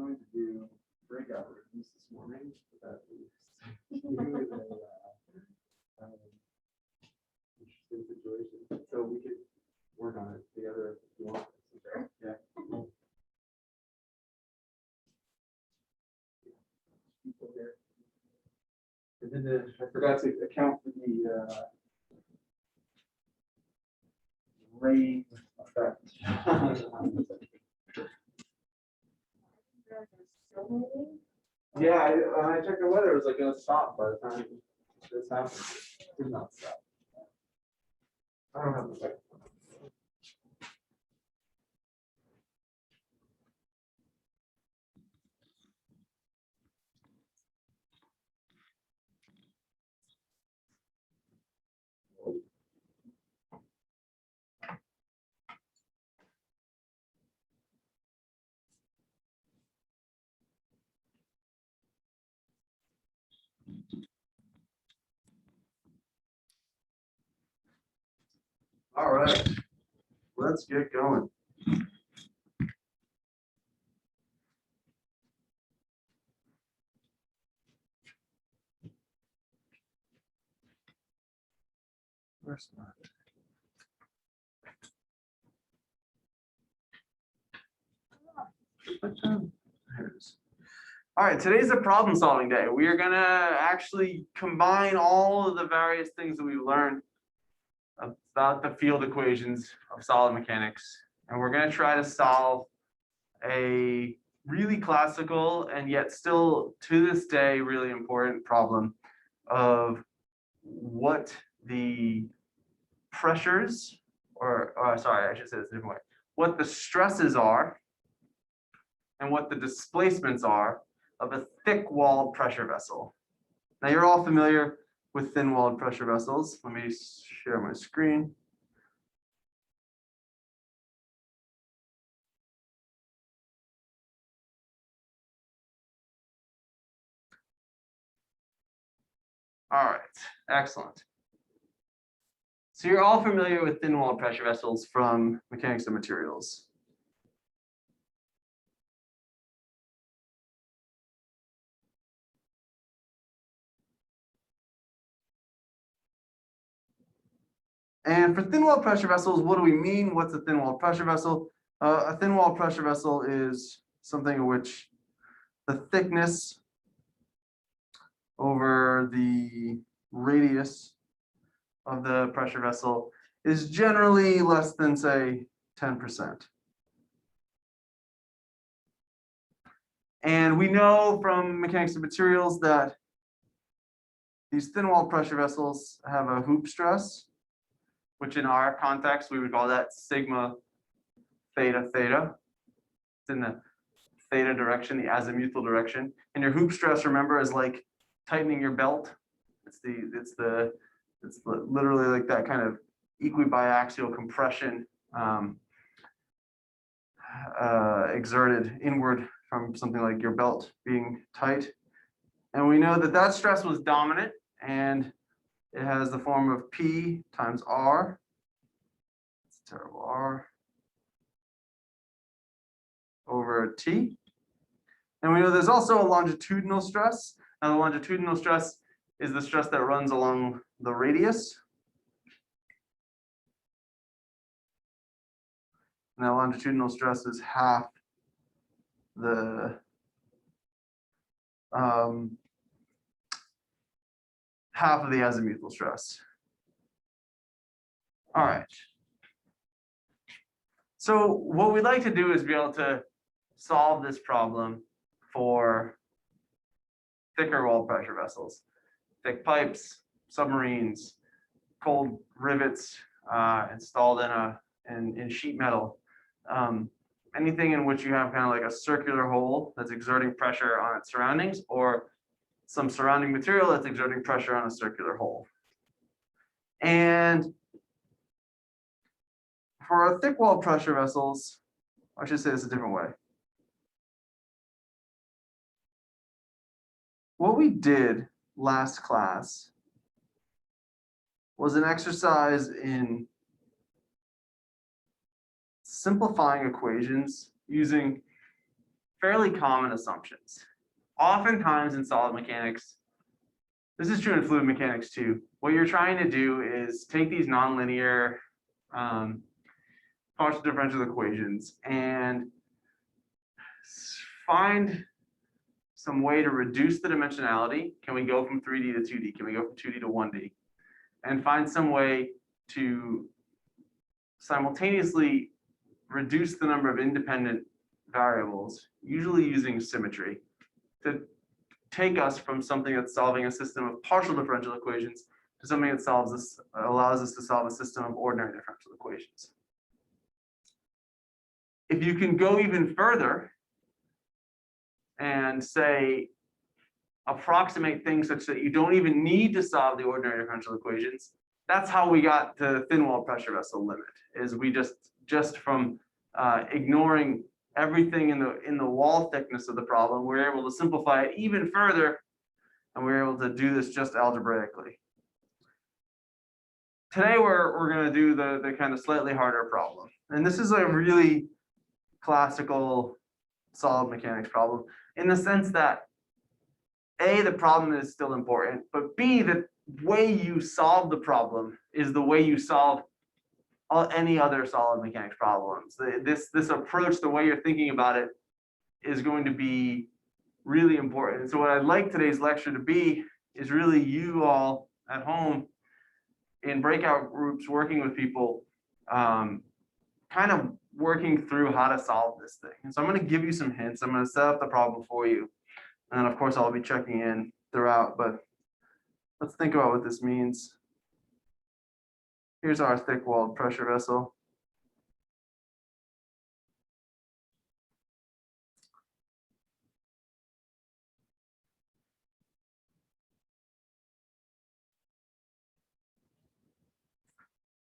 going to do breakout rooms this morning. That is interesting situation. So we could work on it together if you want. Okay. Yeah. And then I forgot to account for the rain effect. Yeah, when I checked the weather, it was like going to stop by the time this happened. It did not stop. I don't have the second one. All right, let's get going. Where's my? Here it is. All right, today's a problem solving day. We are going to actually combine all of the various things that we've learned about the field equations of solid mechanics. And we're going to try to solve a really classical and yet still to this day really important problem of what the pressures, or sorry, I should say this a different way, what the stresses are and what the displacements are of a thick-walled pressure vessel. Now you're all familiar with thin-walled pressure vessels. Let me share my screen. All right, excellent. So you're all familiar with thin-walled pressure vessels from mechanics of materials. And for thin-walled pressure vessels, what do we mean? What's a thin-walled pressure vessel? A thin-walled pressure vessel is something in which the thickness over the radius of the pressure vessel is generally less than, say, 10%. And we know from mechanics of materials that these thin-walled pressure vessels have a Hooke stress, which in our context, we would call that sigma theta theta. It's in the theta direction, the azimuthal direction. And your Hooke stress, remember, is like tightening your belt. It's literally like that kind of equibiaxial compression exerted inward from something like your belt being tight. And we know that that stress was dominant, and it has the form of P times R. It's a terrible R over T. And we know there's also a longitudinal stress. Now, the longitudinal stress is the stress that runs along the radius. Now, longitudinal stress is half the half of the azimuthal stress. All right. So what we'd like to do is be able to solve this problem for thicker walled pressure vessels, thick pipes, submarines, cold rivets installed in sheet metal. Anything in which you have kind of like a circular hole that's exerting pressure on its surroundings, or some surrounding material that's exerting pressure on a circular hole. And for our thick walled pressure vessels, I should say this a different way. What we did last class was an exercise in simplifying equations using fairly common assumptions. Oftentimes in solid mechanics, this is true in fluid mechanics too, what you're trying to do is take these nonlinear partial differential equations and find some way to reduce the dimensionality. Can we go from 3D to 2D? Can we go from 2D to 1D? And find some way to simultaneously reduce the number of independent variables, usually using symmetry, to take us from something that's solving a system of partial differential equations to something that allows us to solve a system of ordinary differential equations. If you can go even further and say approximate things such that you don't even need to solve the ordinary differential equations, that's how we got to thin wall pressure vessel limit, is we just from ignoring everything in the wall thickness of the problem, we're able to simplify it even further, and we're able to do this just algebraically. Today we're going to do the kind of slightly harder problem, and this is a really classical solid mechanics problem in the sense that A, the problem is still important, but B, the way you solve the problem is the way you solve any other solid mechanics problems. This approach, the way you're thinking about it, is going to be really important. And so what I'd like today's lecture to be is really you all at home in breakout groups working with people, kind of working through how to solve this thing. And so I'm going to give you some hints. I'm going to set up the problem for you. And of course, I'll be checking in throughout, but let's think about what this means. Here's our thick-walled pressure vessel.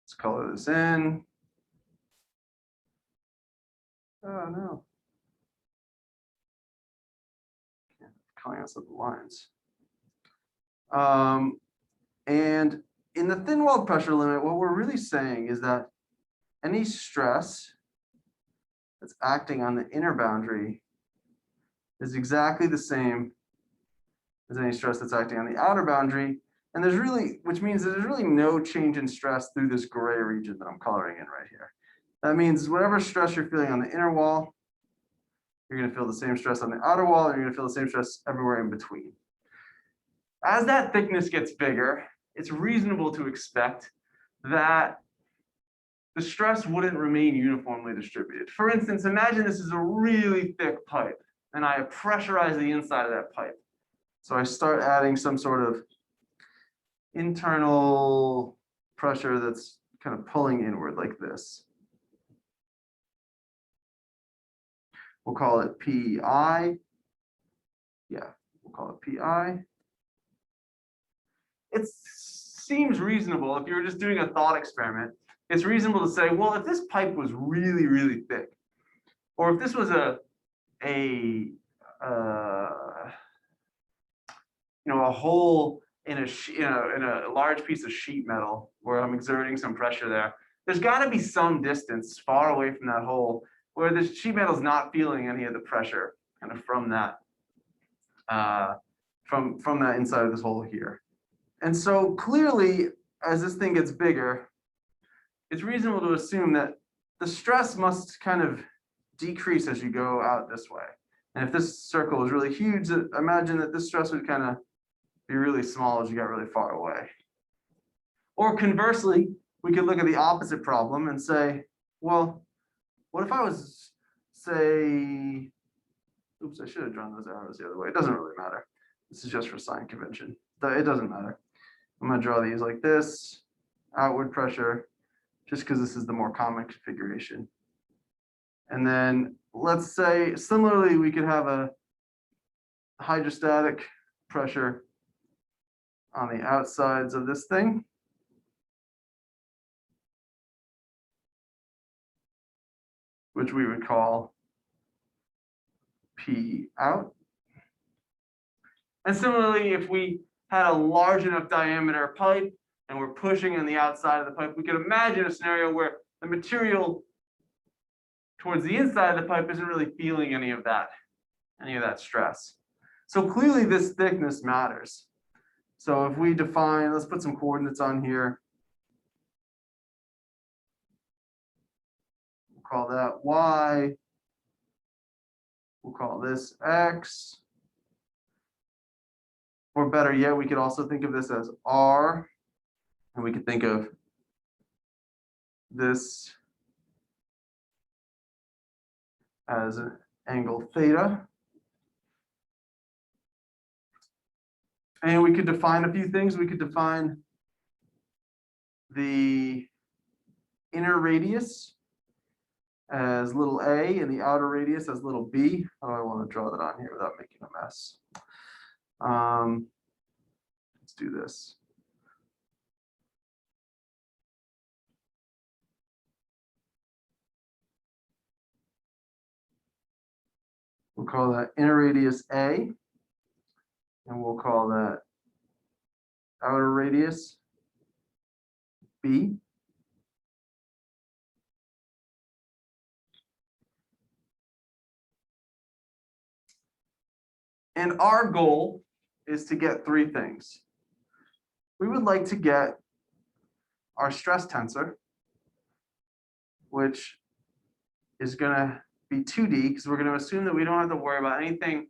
Let's color this in. Oh no. Calling us up the lines. And in the thin walled pressure limit, what we're really saying is that any stress that's acting on the inner boundary is exactly the same as any stress that's acting on the outer boundary. And there's really, which means that there's really no change in stress through this gray region that I'm coloring in right here. That means whatever stress you're feeling on the inner wall, you're going to feel the same stress on the outer wall, and you're going to feel the same stress everywhere in between. As that thickness gets bigger, it's reasonable to expect that the stress wouldn't remain uniformly distributed. For instance, imagine this is a really thick pipe, and I pressurize the inside of that pipe. So I start adding some sort of internal pressure that's kind of pulling inward like this. We'll call it PI. Yeah, we'll call it PI. It seems reasonable if you were just doing a thought experiment. It's reasonable to say, well, if this pipe was really, really thick, or if this was a hole in a large piece of sheet metal where I'm exerting some pressure there, there's got to be some distance far away from that hole where the sheet metal is not feeling any of the pressure kind of from that from that inside of this hole here. And so clearly, as this thing gets bigger, it's reasonable to assume that the stress must kind of decrease as you go out this way. And if this circle is really huge, imagine that this stress would kind of be really small as you got really far away. Or conversely, we could look at the opposite problem and say, well, what if I was, say, oops, I should have drawn those arrows the other way. It doesn't really matter. This is just for sign convention. It doesn't matter. I'm going to draw these like this, outward pressure, just because this is the more common configuration. And then let's say, similarly, we could have a hydrostatic pressure on the outsides of this thing. Which we would call P out. And similarly, if we had a large enough diameter pipe and we're pushing on the outside of the pipe, we could imagine a scenario where the material towards the inside of the pipe isn't really feeling any of that any of that stress. So clearly this thickness matters. So if we define, let's put some coordinates on here. We'll call that y. We'll call this x. Or better yet, we could also think of this as r. And we could think of this as an angle theta. And we could define a few things. We could define the inner radius as little a and the outer radius as little b. How do I want to draw that on here without making a mess? Let's do this. We'll call that inner radius a, and we'll call that outer radius b. And our goal is to get three things. We would like to get our stress tensor, which is going to be 2D, because we're going to assume that we don't have to worry about anything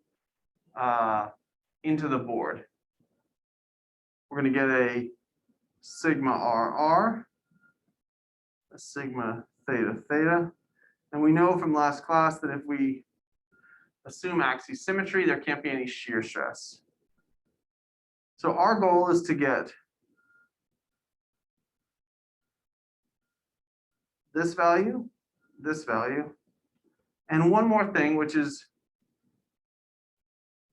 into the board. We're going to get a sigma RR, a sigma theta theta. And we know from last class that if we assume axisymmetry, there can't be any shear stress. So our goal is to get this value, and one more thing, which is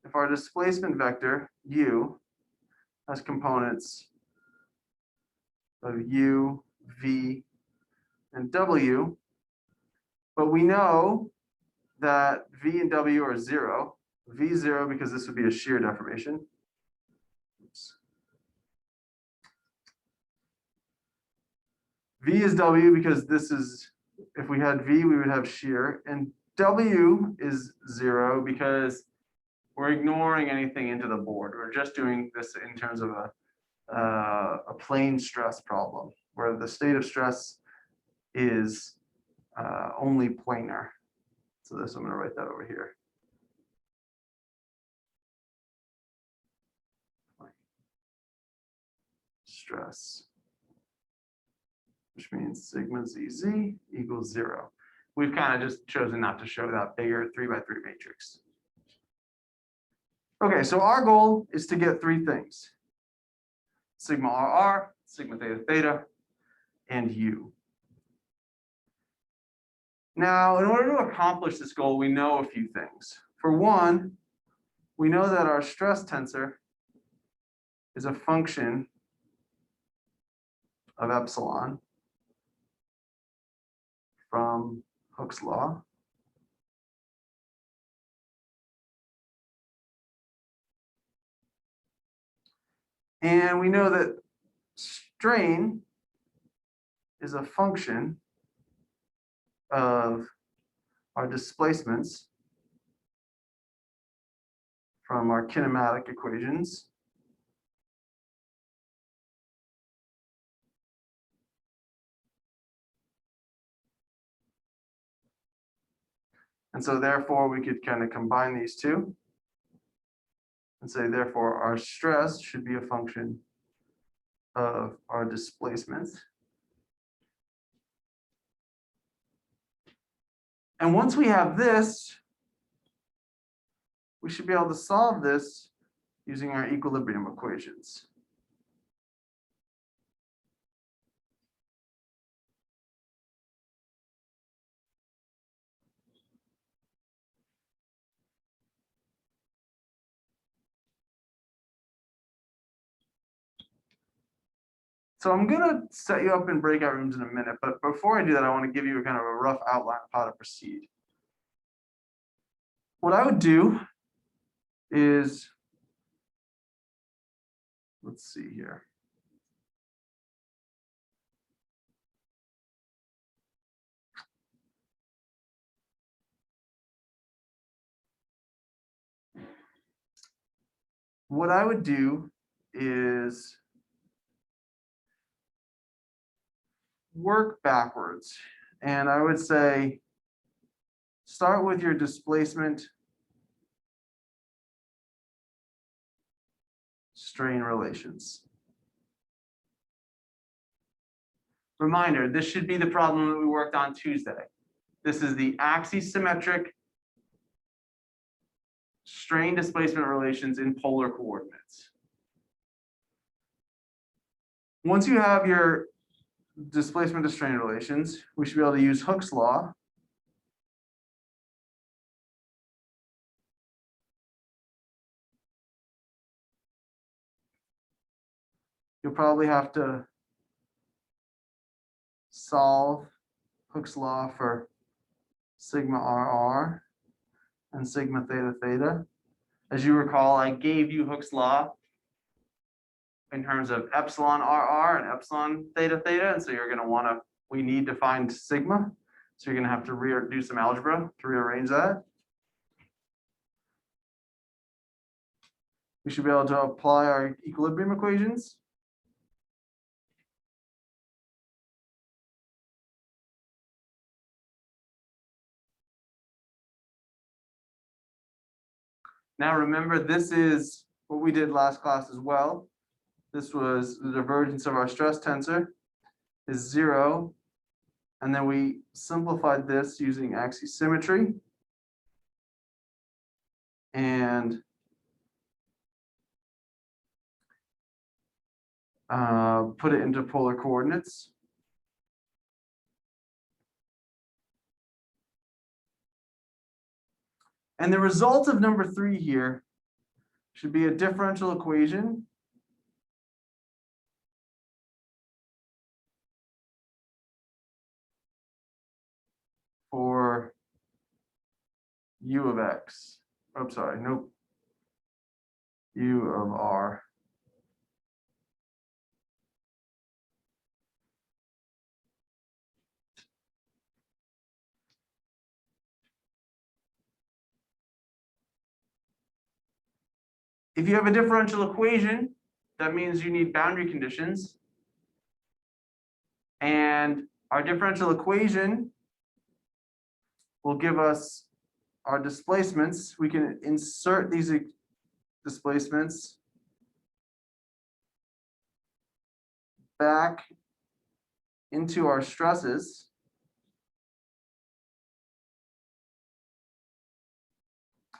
if our displacement vector, u, has components of u, v, and w, but we know that v and w are 0. V is 0 because this would be a shear deformation. Oops. V is w because this is, if we had v, we would have shear, and w is 0 because we're ignoring anything into the board. We're just doing this in terms of a plane stress problem, where the state of stress is only planar. So this, I'm going to write that over here. Stress, which means sigma zz equals 0. We've kind of just chosen not to show that bigger 3x3 matrix. Okay, so our goal is to get three things: sigma RR, sigma theta theta, and u. Now, in order to accomplish this goal, we know a few things. For one, we know that our stress tensor is a function of epsilon from Hooke's law. And we know that strain is a function of our displacements from our kinematic equations. And so therefore we could kind of combine these two and say, therefore, our stress should be a function of our displacements. And once we have this, we should be able to solve this using our equilibrium equations. So I'm going to set you up in breakout rooms in a minute, but before I do that, I want to give you a kind of a rough outline of how to proceed. What I would do is, let's see here. what I would do is work backwards. And I would say, start with your displacement strain relations. Reminder, this should be the problem that we worked on Tuesday. This is the axisymmetric strain displacement relations in polar coordinates. Once you have your displacement to strain relations, we should be able to use Hooke's law. You'll probably have to solve Hooke's law for sigma RR and sigma theta theta. As you recall, I gave you Hooke's law in terms of epsilon RR and epsilon theta theta, and so you're going to we need to find sigma. So you're going to have to do some algebra to rearrange that. We should be able to apply our equilibrium equations. Now remember, this is what we did last class as well. This was the divergence of our stress tensor is 0. And then we simplified this using axisymmetry and put it into polar coordinates. And the result of number 3 here should be a differential equation for u of x. Oh, sorry, nope. U of r. If you have a differential equation, that means you need boundary conditions. And our differential equation will give us our displacements. We can insert these displacements back into our stresses.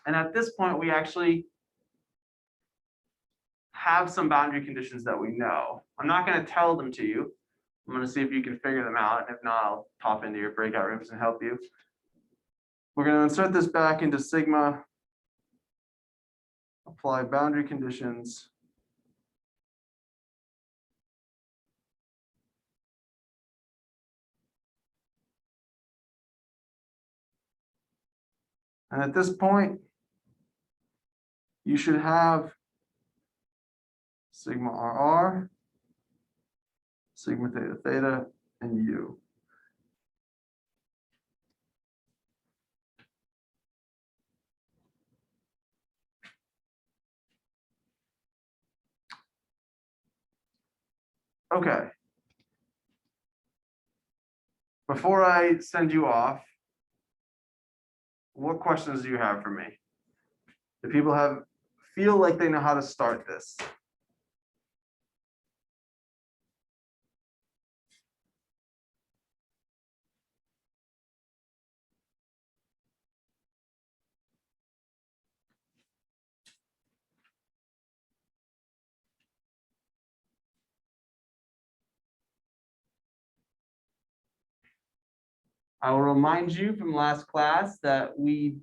And at this point, we actually have some boundary conditions that we know. I'm not going to tell them to you. I'm going to see if you can figure them out. And if not, I'll pop into your breakout rooms and help you. We're going to insert this back into sigma, apply boundary conditions. And at this point, you should have sigma RR, sigma theta theta, and U. Okay. Before I send you off, what questions do you have for me? Do people feel like they know how to start this? I will remind you from last class that we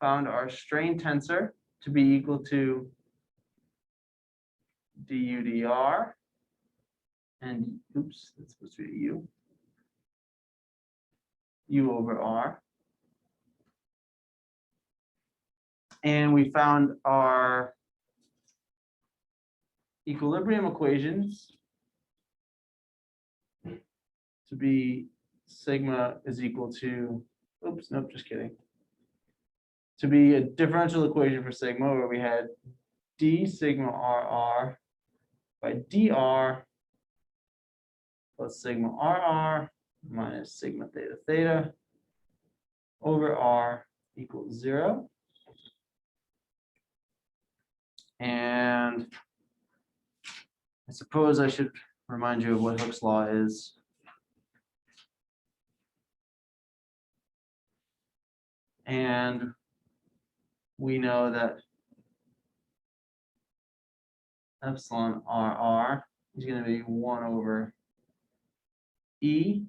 found our strain tensor to be equal to du dr, and oops, that's supposed to be u over r. And we found our equilibrium equations to be sigma is equal to, oops, nope, just kidding. to be a differential equation for sigma where we had d sigma rr by dr plus sigma rr minus sigma theta theta over r equals 0. And I suppose I should remind you of what Hooke's law is. And we know that epsilon rr is going to be 1 over e.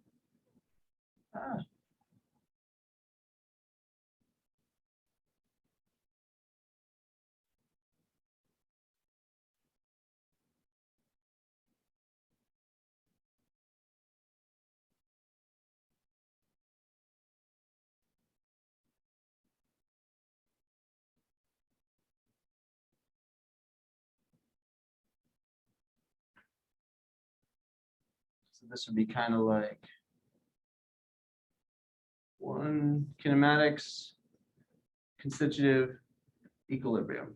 So this would be kind of like 1 kinematics, constitutive, equilibrium.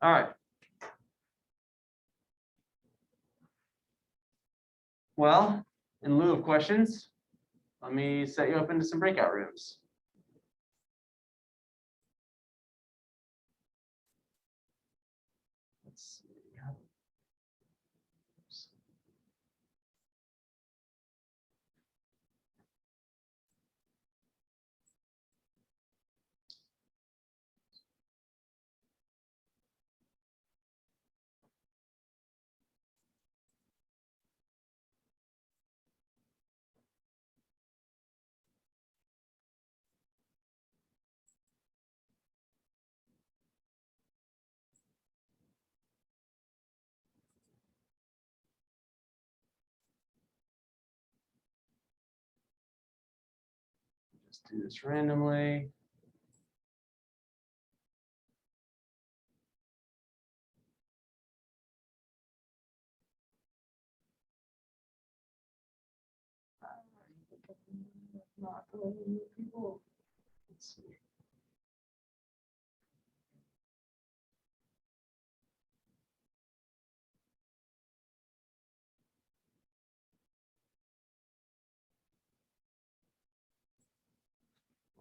All right. Well, in lieu of questions, let me set you up into some breakout rooms. Let's see. Just do this randomly. Not people. Let's see.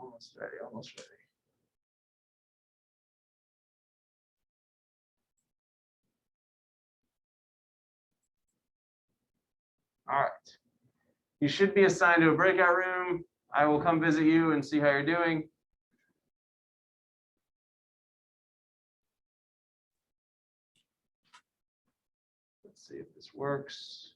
Almost ready, almost ready. All right. You should be assigned to a breakout room. I will come visit you and see how you're doing. Let's see if this works.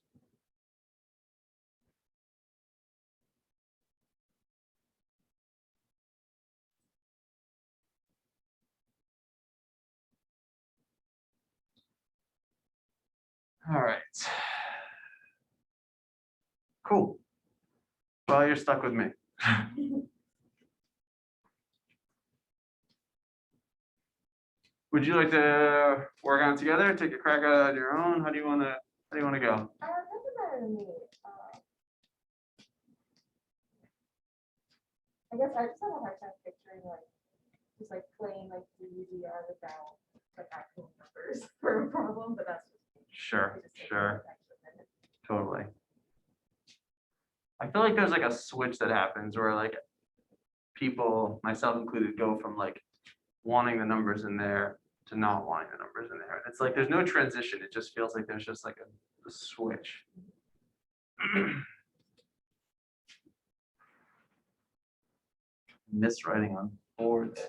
All right. Cool. Well, you're stuck with me. Would you like to work on it together? Take a crack at it on your own? How do you want to go? I guess I just have a hard time picturing just playing the UDR without actual numbers for a problem, but that's just Sure, sure. Totally. I feel like there's a switch that happens where people, myself included, go from wanting the numbers in there to not wanting the numbers in there. It's there's no transition. It just feels like there's just a switch. Miswriting on boards.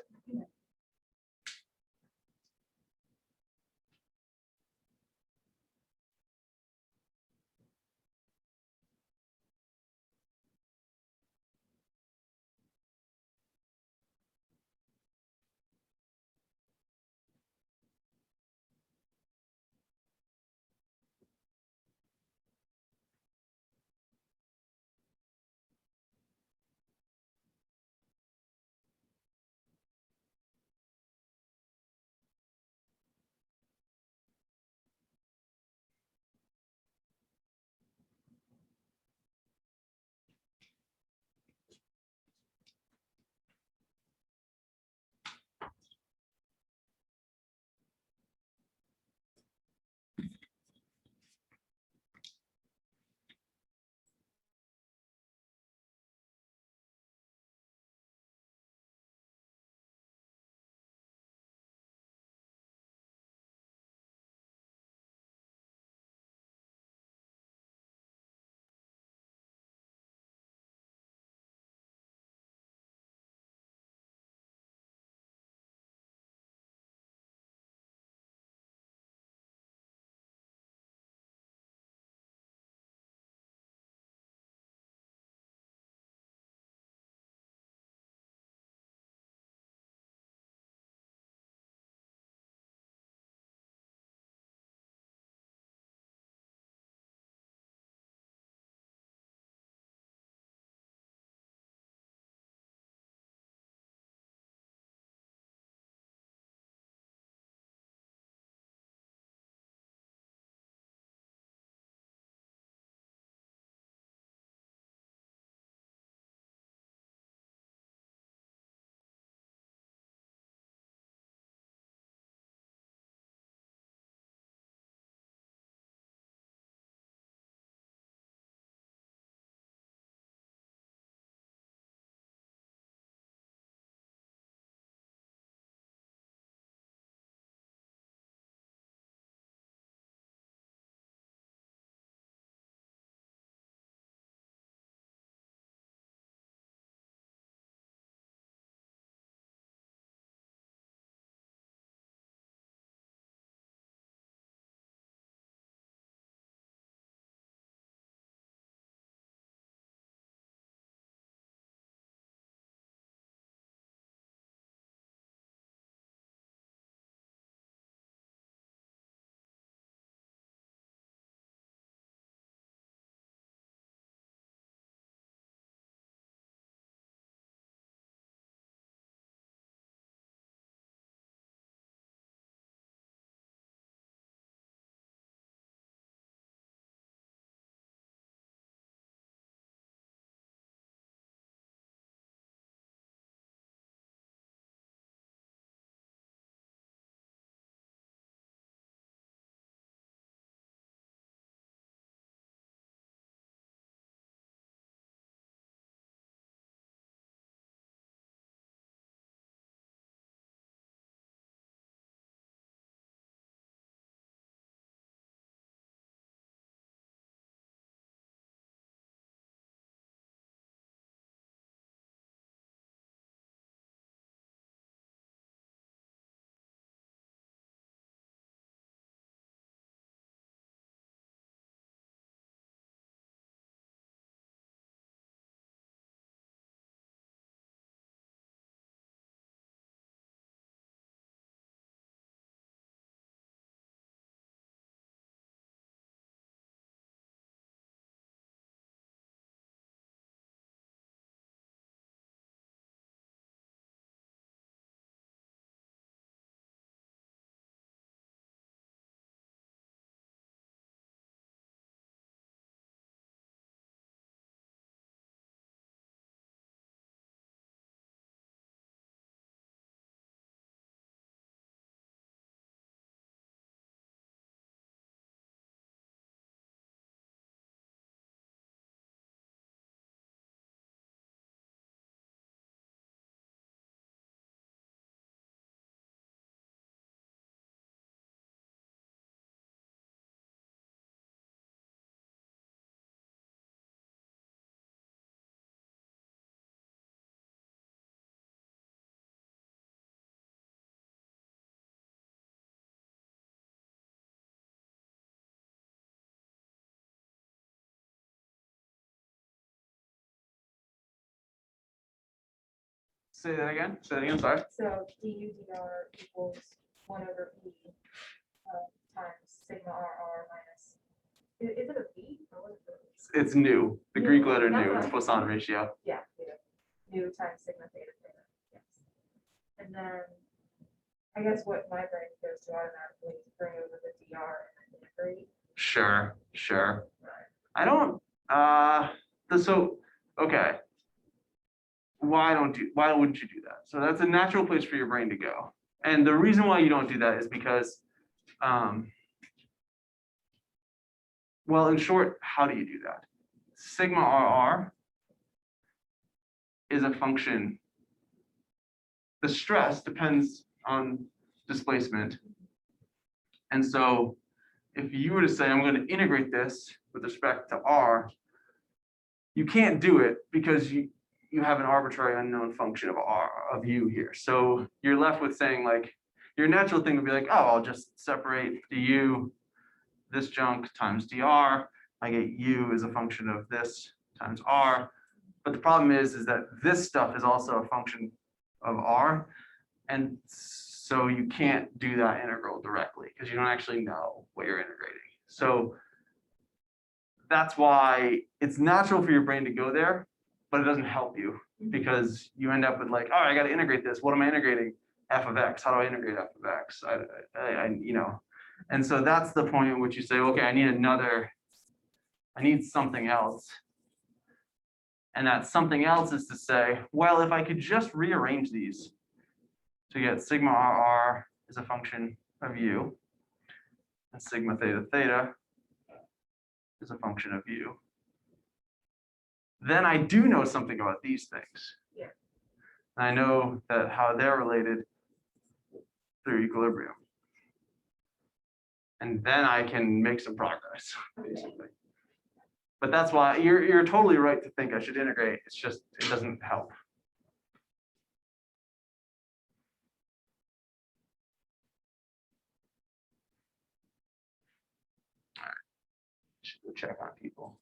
Say that again. Say that again. Sorry. So du dr equals 1/e times sigma rr minus. Is it a v or what is it? It's nu. The Nu. Greek letter That's nu. what It's I- Poisson ratio. Yeah, nu times sigma theta theta. Yes. And then I guess what my brain goes to automatically is bring over the dr and then integrate. Sure. Sure. Right. I don't. So okay. Why wouldn't you do that? So that's a natural place for your brain to go. And the reason why you don't do that is because, well, in short, how do you do that? Sigma RR is a function. The stress depends on displacement. And so if you were to say, I'm going to integrate this with respect to R, you can't do it because you have an arbitrary unknown function of R of U here. So you're left with saying like, your natural thing would be like, oh, I'll just separate du, this junk times dr. I get U as a function of this times R. But the problem is that this stuff is also a function of R. And so you can't do that integral directly because you don't actually know what you're integrating. So that's why it's natural for your brain to go there, but it doesn't help you because you end up with like, oh, I got to integrate this. What am I integrating? F of x. How do I integrate f of x? And so that's the point at which you say, okay, I need something else. And that something else is to say, well, if I could just rearrange these to get sigma RR is a function of U, and sigma theta theta is a function of U, then I do know something about these things. Yeah. And I know that how they're related through equilibrium. And then I can make some progress, basically. But that's why you're totally right to think I should integrate. It's just, it doesn't help. All right. Should go check on people.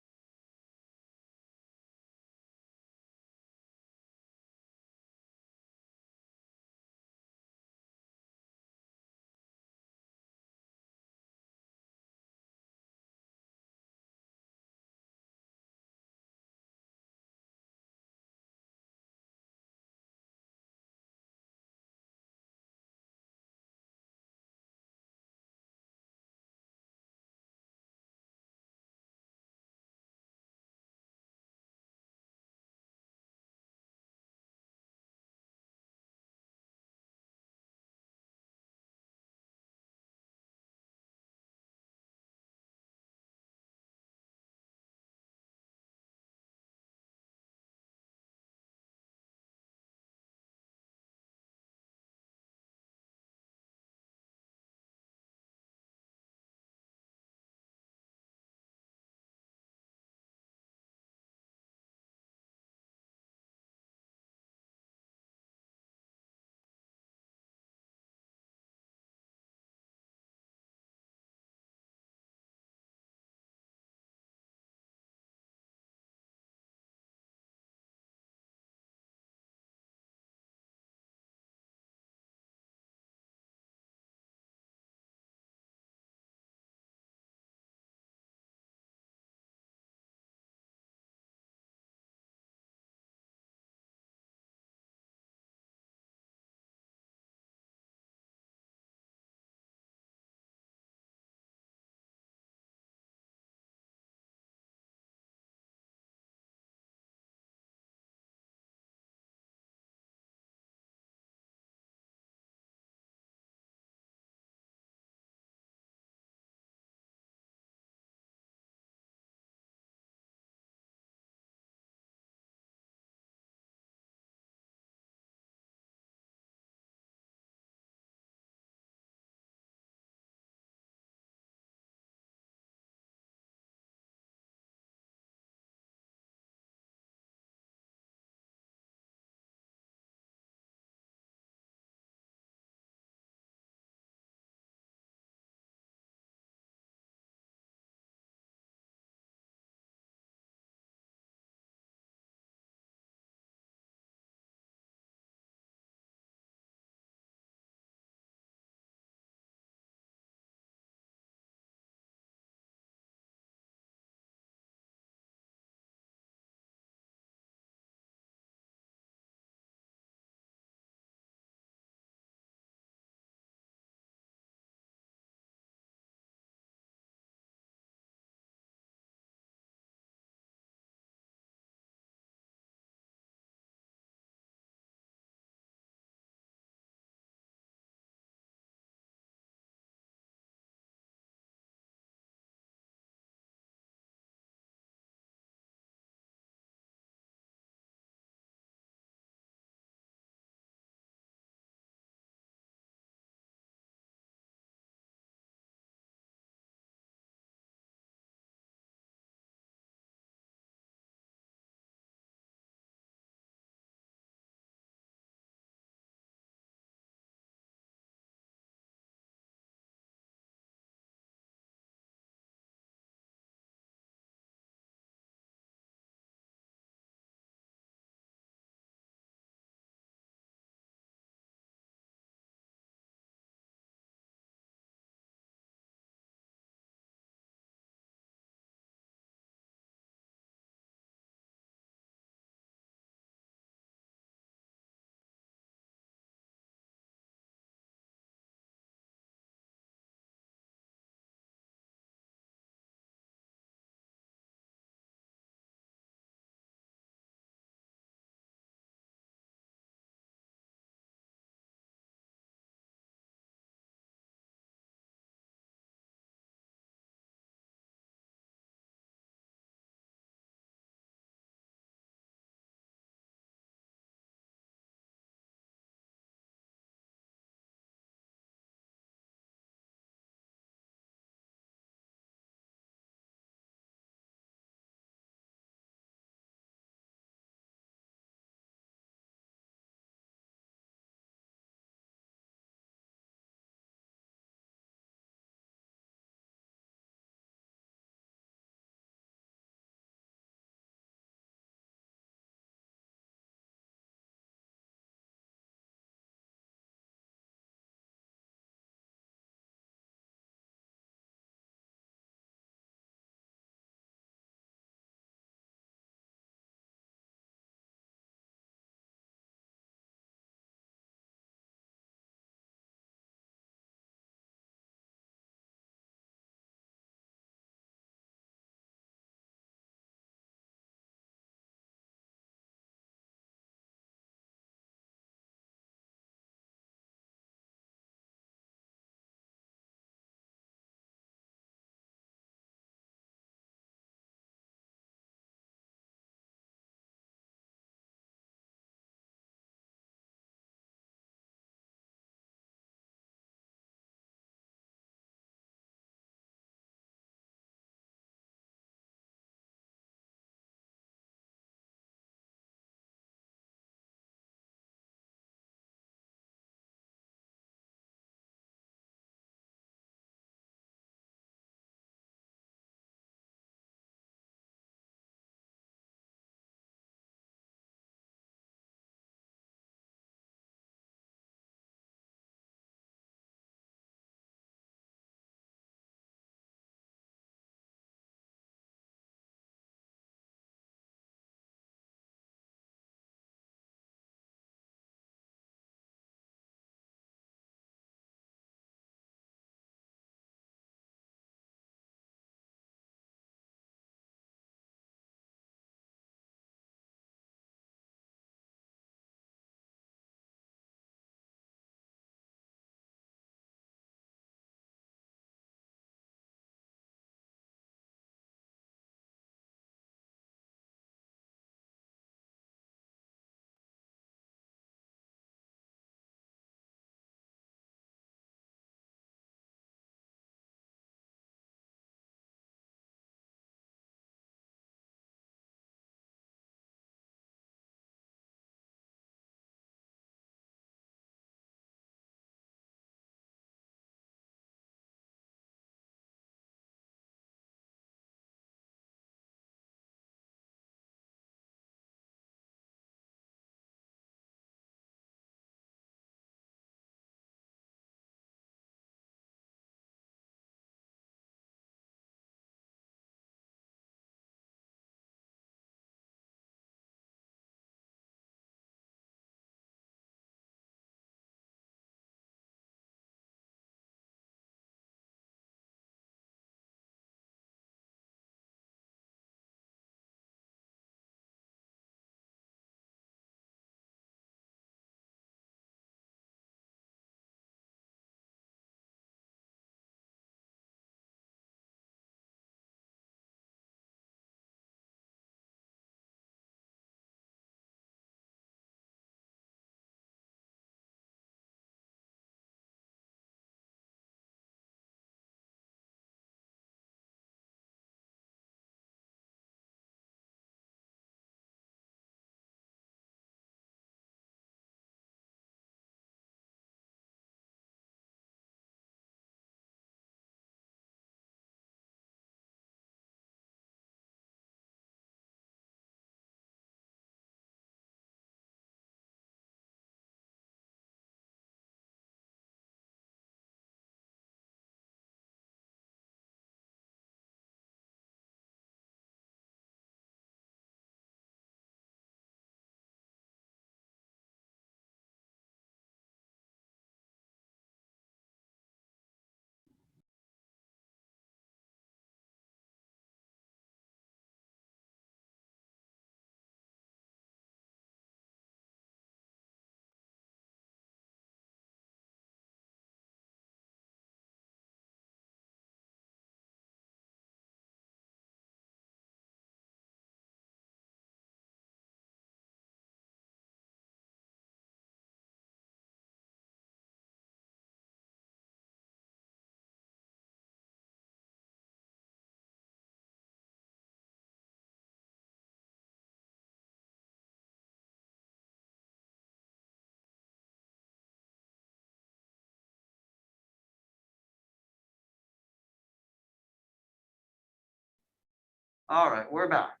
All right, we're back.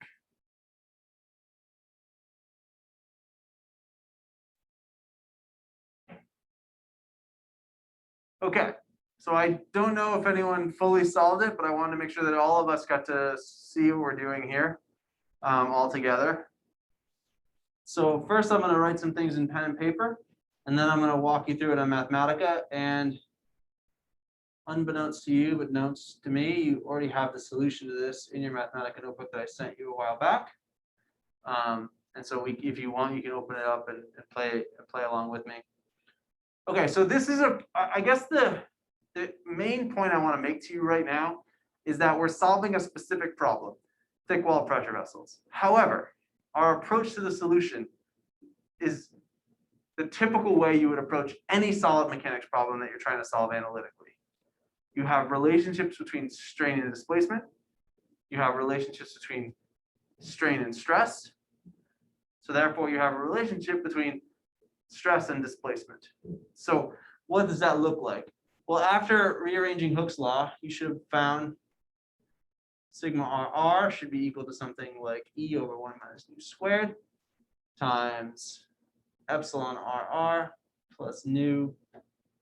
Okay, so I don't know if anyone fully solved it, but I wanted to make sure that all of us got to see what we're doing here all together. So first I'm going to write some things in pen and paper, and then I'm going to walk you through it on Mathematica. And unbeknownst to you, but knownst to me, you already have the solution to this in your Mathematica notebook that I sent you a while back. And so if you want, you can open it up and play along with me. Okay, so this is I guess the main point I want to make to you right now is that we're solving a specific problem, thick wall pressure vessels. However, our approach to the solution is the typical way you would approach any solid mechanics problem that you're trying to solve analytically. You have relationships between strain and displacement. You have relationships between strain and stress. So therefore, you have a relationship between stress and displacement. So what does that look like? Well, after rearranging Hooke's law, you should have found sigma RR should be equal to something like E over 1 minus nu squared times epsilon RR plus nu,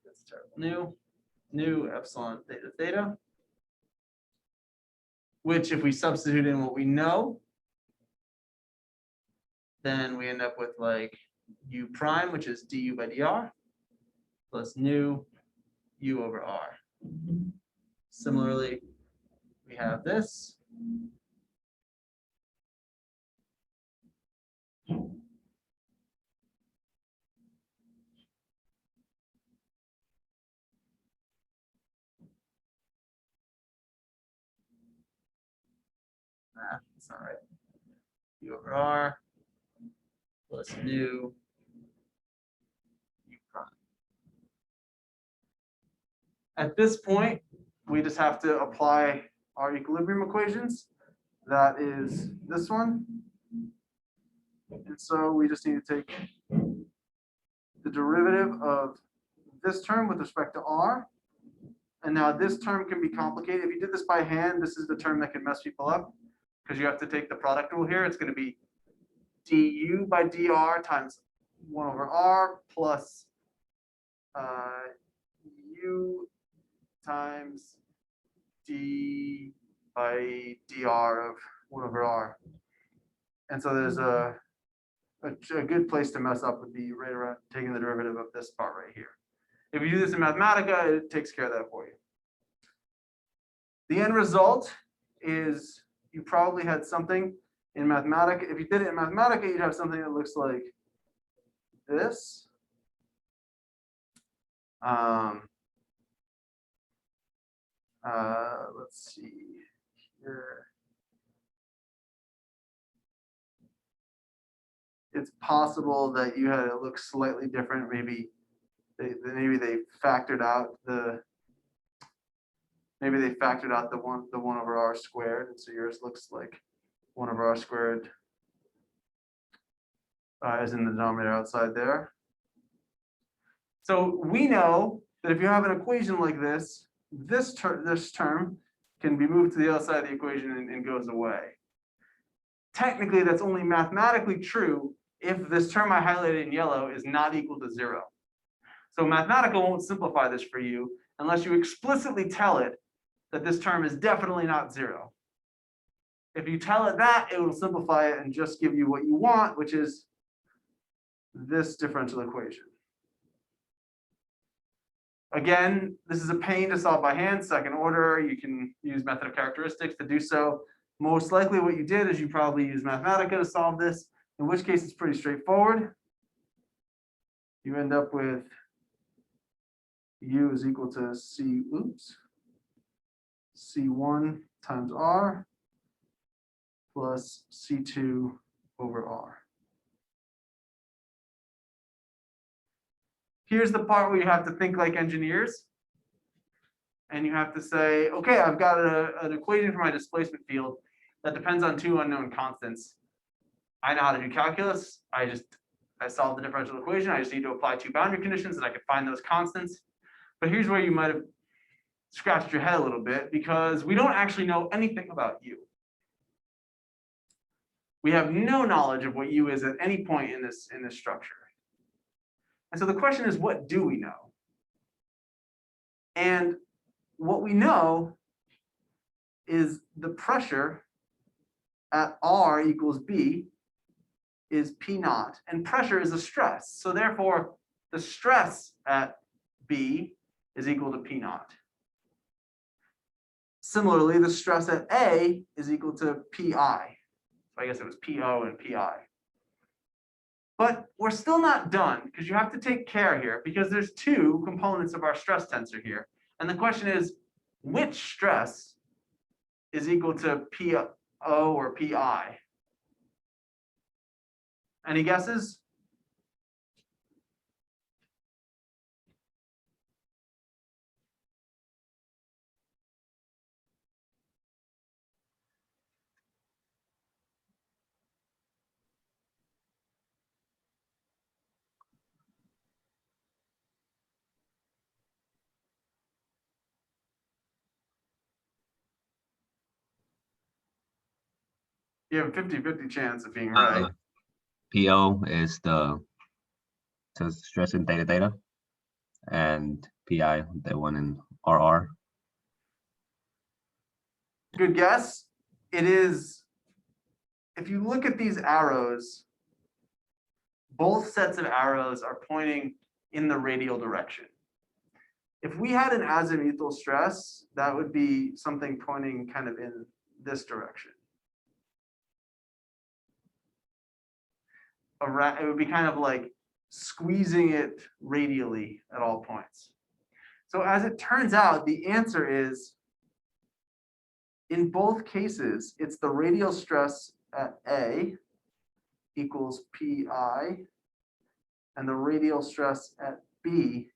that's terrible, nu epsilon theta theta, which if we substitute in what we know, then we end up with like u prime, which is du by dr, plus nu u over r. Similarly, we have this. That's not right. U over r plus nu u prime. At this point, we just have to apply our equilibrium equations. That is this one. And so we just need to take the derivative of this term with respect to r. And now this term can be complicated. If you did this by hand, this is the term that can mess people up because you have to take the product rule here. It's going to be du by dr times 1 over r plus u times d by dr of 1 over r. And so there's a good place to mess up would be right around taking the derivative of this part right here. If you do this in Mathematica, it takes care of that for you. The end result is you probably had something in Mathematica. If you did it in Mathematica, you'd have something that looks like this. Let's see here. It's possible that you had it look slightly different. Maybe they factored out the one over r squared, and so yours looks like 1 over r squared as in the denominator outside there. So we know that if you have an equation like this, this term can be moved to the other side of the equation and goes away. Technically, that's only mathematically true if this term I highlighted in yellow is not equal to 0. So Mathematica won't simplify this for you unless you explicitly tell it that this term is definitely not 0. If you tell it that, it will simplify it and just give you what you want, which is this differential equation. Again, this is a pain to solve by hand, second order. You can use method of characteristics to do so. Most likely what you did is you probably used Mathematica to solve this, in which case it's pretty straightforward. You end up with u is equal to C1 times r plus C2 over r. Here's the part where you have to think like engineers. And you have to say, okay, I've got an equation for my displacement field that depends on 2 unknown constants. I know how to do calculus. I solved the differential equation. I just need to apply 2 boundary conditions and I can find those constants. But here's where you might have scratched your head a little bit because we don't actually know anything about u. We have no knowledge of what U is at any point in this structure. And so the question is, what do we know? And what we know is the pressure at R equals B is P naught, and pressure is a stress. So therefore, the stress at B is equal to P naught. Similarly, the stress at A is equal to PI. So I guess it was PO and PI. But we're still not done, because you have to take care here, because there's two components of our stress tensor here. And the question is, which stress is equal to PO or PI? Any guesses? You have a 50-50 chance of being right. PO is the stress in theta theta, and PI, the one in RR. Good guess. It is, if you look at these arrows, both sets of arrows are pointing in the radial direction. If we had an azimuthal stress, that would be something pointing kind of in this direction. It would be kind of like squeezing it radially at all points. So as it turns out, the answer is, in both cases, it's the radial stress at A equals PI, and the radial stress at B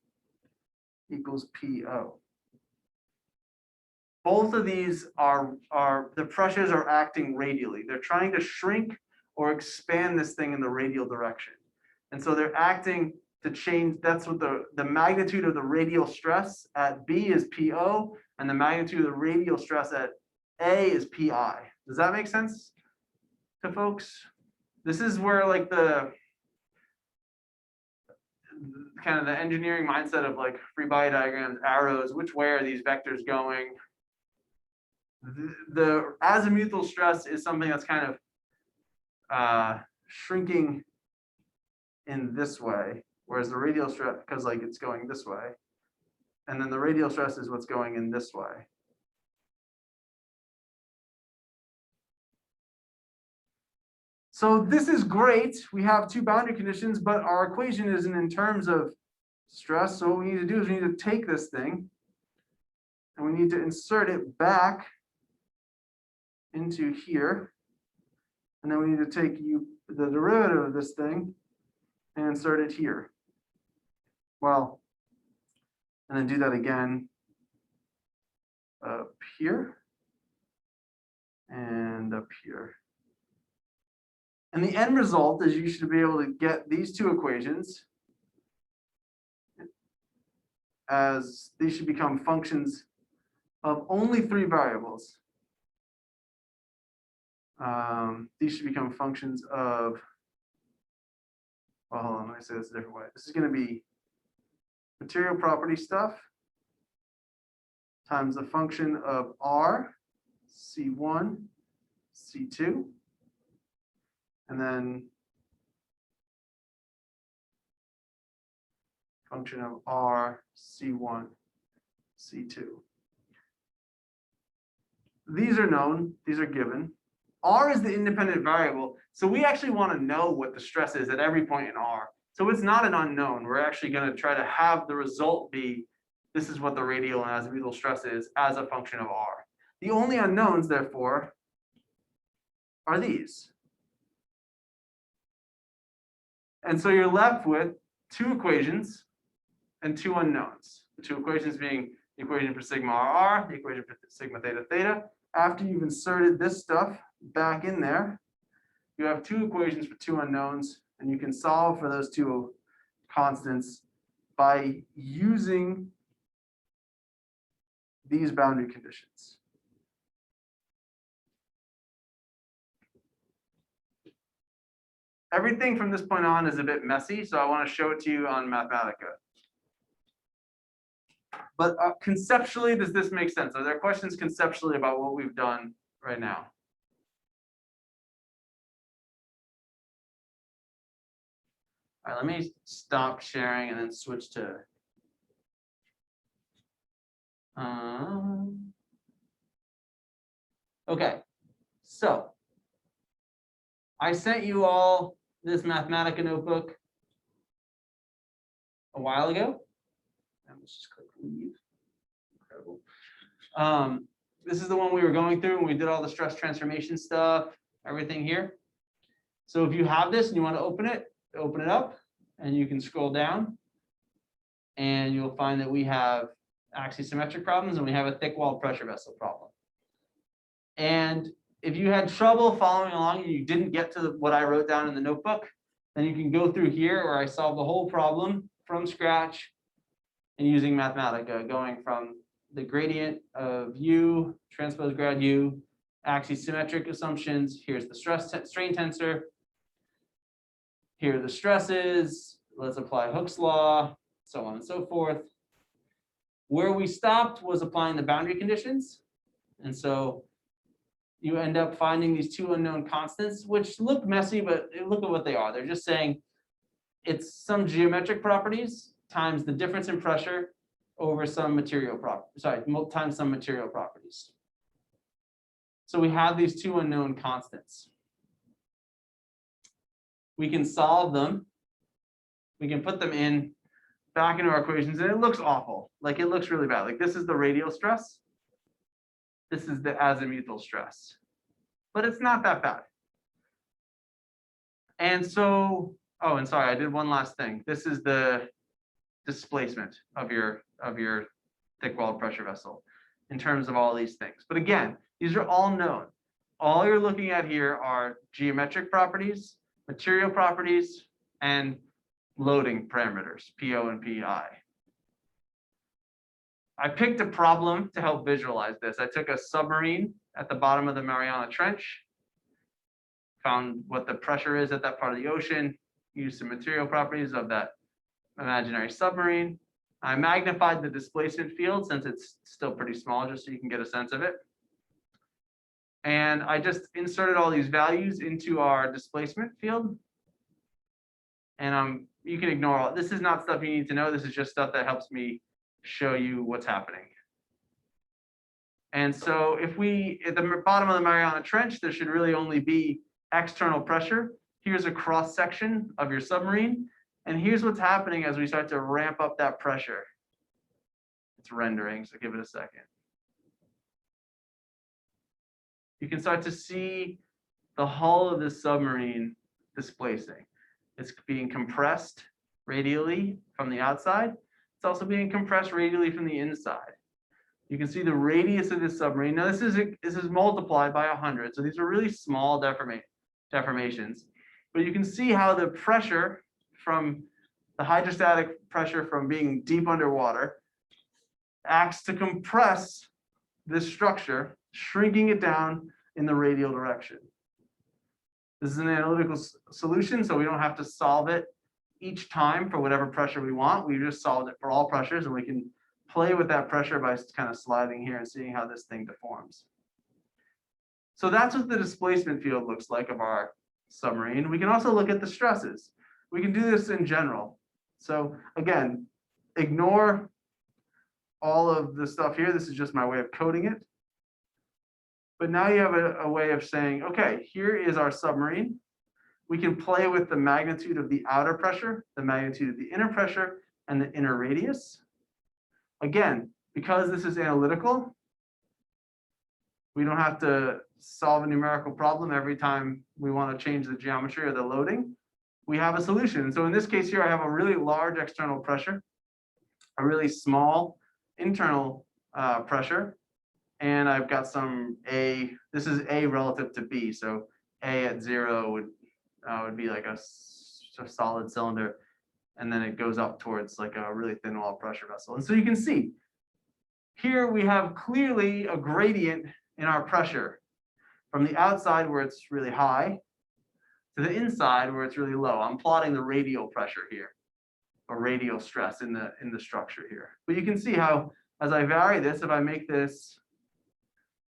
equals PO. Both of these are the pressures are acting radially. They're trying to shrink or expand this thing in the radial direction. And so they're acting to change, that's what the magnitude of the radial stress at B is PO, and the magnitude of the radial stress at A is PI. Does that make sense to folks? This is where like the kind of the engineering mindset of like free body diagrams, arrows, which way are these vectors going? The azimuthal stress is something that's kind of shrinking in this way, whereas the radial stress, because like it's going this way, and then the radial stress is what's going in this way. So this is great. We have two boundary conditions, but our equation isn't in terms of stress. So what we need to do is we need to take this thing and we need to insert it back into here. And then we need to take the derivative of this thing and insert it here. Well, and then do that again up here and up here. And the end result is you should be able to get these two equations as these should become functions of only three variables. These should become functions of, well, hold on, let me say this a different way. This is going to be material property stuff times the function of R, C1, C2, and then function of R, C1, C2. These are known, these are given. R is the independent variable, so we actually want to know what the stress is at every point in R. So it's not an unknown. We're actually going to try to have the result be, this is what the radial and azimuthal stress is as a function of R. The only unknowns, therefore, are these. And so you're left with two equations and two unknowns. The two equations being the equation for sigma RR, the equation for sigma theta theta. After you've inserted this stuff back in there, you have two equations for two unknowns, and you can solve for those two constants by using these boundary conditions. everything from this point on is a bit messy, so I want to show it to you on Mathematica. But conceptually, does this make sense? Are there questions conceptually about what we've done right now? All right, let me stop sharing and then switch to. Okay, so I sent you all this Mathematica notebook a while ago. Let's just click leave. Incredible. This is the one we were going through when we did all the stress transformation stuff, everything here. So if you have this and you want to open it up, and you can scroll down, and you'll find that we have axisymmetric problems and we have a thick walled pressure vessel problem. And if you had trouble following along and you didn't get to what I wrote down in the notebook, then you can go through here where I solved the whole problem from scratch and using Mathematica, going from the gradient of U, transpose grad U, axisymmetric assumptions. Here's the strain tensor. Here are the stresses. Let's apply Hooke's law, so on and so forth. Where we stopped was applying the boundary conditions. And so you end up finding these two unknown constants, which look messy, but look at what they are. They're just saying it's some geometric properties times the difference in pressure over some material property, times some material properties. So we have these two unknown constants. We can solve them. We can put them in back into our equations, and it looks awful. Like it looks really bad. Like this is the radial stress. This is the azimuthal stress. But it's not that bad. And so, oh, and sorry, I did one last thing. This is the displacement of your thick walled pressure vessel in terms of all these things. But again, these are all known. All you're looking at here are geometric properties, material properties, and loading parameters, PO and PI. I picked a problem to help visualize this. I took a submarine at the bottom of the Mariana Trench, found what the pressure is at that part of the ocean, used some material properties of that imaginary submarine. I magnified the displacement field since it's still pretty small, just so you can get a sense of it. And I just inserted all these values into our displacement field. And you can ignore all. This is not stuff you need to know. This is just stuff that helps me show you what's happening. And so if we, at the bottom of the Mariana Trench, there should really only be external pressure. Here's a cross section of your submarine. And here's what's happening as we start to ramp up that pressure. It's rendering, so give it a second. You can start to see the hull of the submarine displacing. It's being compressed radially from the outside. It's also being compressed radially from the inside. You can see the radius of this submarine. Now this is multiplied by 100, so these are really small deformations. But you can see how the pressure from the hydrostatic pressure from being deep underwater acts to compress this structure, shrinking it down in the radial direction. This is an analytical solution, so we don't have to solve it each time for whatever pressure we want. We just solved it for all pressures, and we can play with that pressure by kind of sliding here and seeing how this thing deforms. So that's what the displacement field looks like of our submarine. We can also look at the stresses. We can do this in general. So again, ignore all of the stuff here. This is just my way of coding it. But now you have a way of saying, okay, here is our submarine. We can play with the magnitude of the outer pressure, the magnitude of the inner pressure, and the inner radius. Again, because this is analytical, we don't have to solve a numerical problem every time we want to change the geometry or the loading. We have a solution. So in this case here, I have a really large external pressure, a really small internal pressure, and I've got some A. This is A relative to B. So A at 0 would be like a solid cylinder, and then it goes up towards like a really thin wall pressure vessel. And so you can see here we have clearly a gradient in our pressure from the outside where it's really high to the inside where it's really low. I'm plotting the radial pressure here, or radial stress in the structure here. But you can see how, as I vary this, if I make this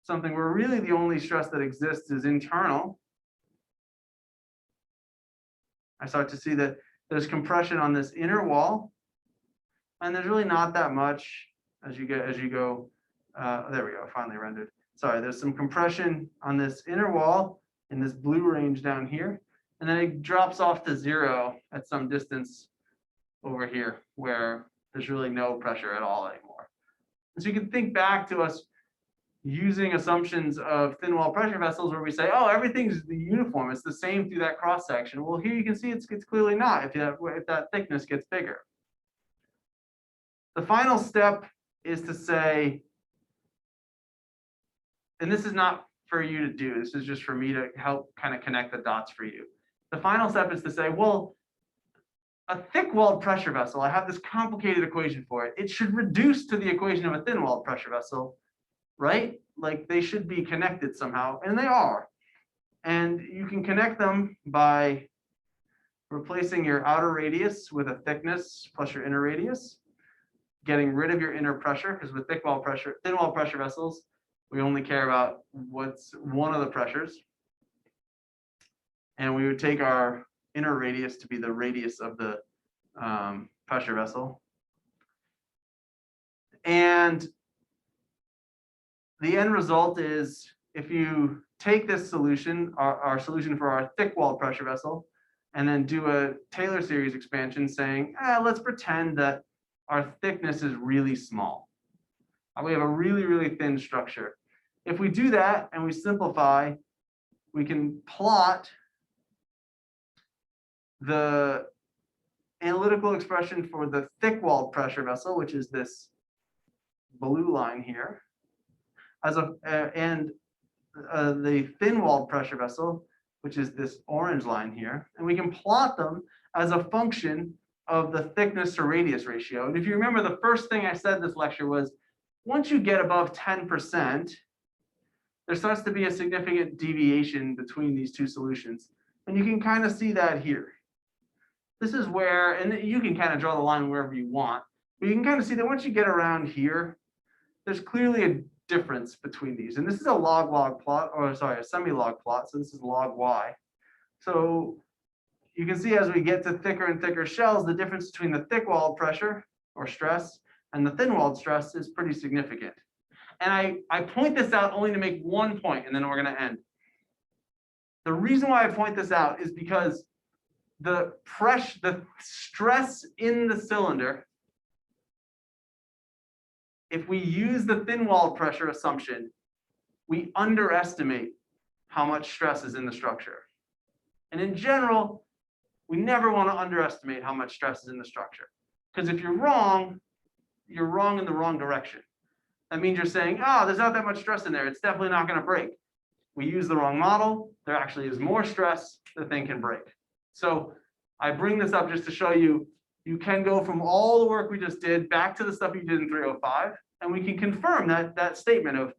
something where really the only stress that exists is internal, I start to see that there's compression on this inner wall, and there's really not that much as you go. There we go, finally rendered. Sorry, there's some compression on this inner wall in this blue range down here, and then it drops off to 0 at some distance over here where there's really no pressure at all anymore. And so you can think back to us using assumptions of thin wall pressure vessels where we say, oh, everything's uniform, it's the same through that cross section. Well, here you can see it's clearly not if that thickness gets bigger. The final step is to say, and this is not for you to do, this is just for me to help kind of connect the dots for you. The final step is to say, well, a thick-walled pressure vessel, I have this complicated equation for it. It should reduce to the equation of a thin-walled pressure vessel, right? Like they should be connected somehow, and they are. And you can connect them by replacing your outer radius with a thickness plus your inner radius, getting rid of your inner pressure, because with thin-wall pressure vessels, we only care about what's one of the pressures. And we would take our inner radius to be the radius of the pressure vessel. And the end result is, if you take this solution, our solution for our thick-walled pressure vessel, and then do a Taylor series expansion saying, let's pretend that our thickness is really small. We have a really, really thin structure. If we do that and we simplify, we can plot the analytical expression for the thick-walled pressure vessel, which is this blue line here, and the thin-walled pressure vessel, which is this orange line here, and we can plot them as a function of the thickness to radius ratio. And if you remember, the first thing I said this lecture was, once you get above 10%, there starts to be a significant deviation between these two solutions. And you can kind of see that here. This is where, and you can kind of draw the line wherever you want, but you can kind of see that once you get around here, there's clearly a difference between these. And this is a log-log plot, or sorry, a semi-log plot. So this is log y. So you can see as we get to thicker and thicker shells, the difference between the thick-walled pressure or stress and the thin-walled stress is pretty significant. And I point this out only to make one point, and then we're going to end. The reason why I point this out is because the stress in the cylinder, if we use the thin-walled pressure assumption, we underestimate how much stress is in the structure. And in general, we never want to underestimate how much stress is in the structure. Because if you're wrong in the wrong direction. That means you're saying, there's not that much stress in there, it's definitely not going to break. We use the wrong model, there actually is more stress, the thing can break. So I bring this up just to show you, you can go from all the work we just did back to the stuff you did in 305, and we can confirm that statement of,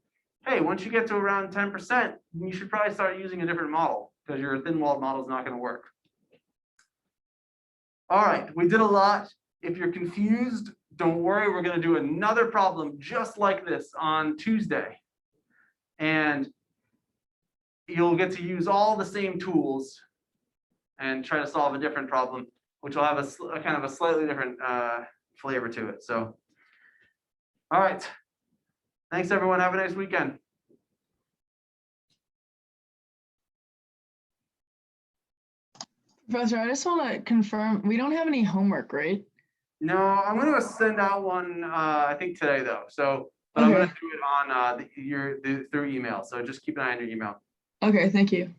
hey, once you get to around 10%, you should probably start using a different model, because your thin-walled model is not going to work. All right, we did a lot. If you're confused, don't worry, we're going to do another problem just like this on Tuesday. And you'll get to use all the same tools and try to solve a different problem, which will have a kind of a slightly different flavor to it. So, all right. Thanks, everyone. Have a nice weekend. Professor, I just want to confirm, we don't have any homework, right? No, I'm going to send out one, I think today, though. So, but I'm going to do it on through email. So just keep an eye on your email. Okay, thank you.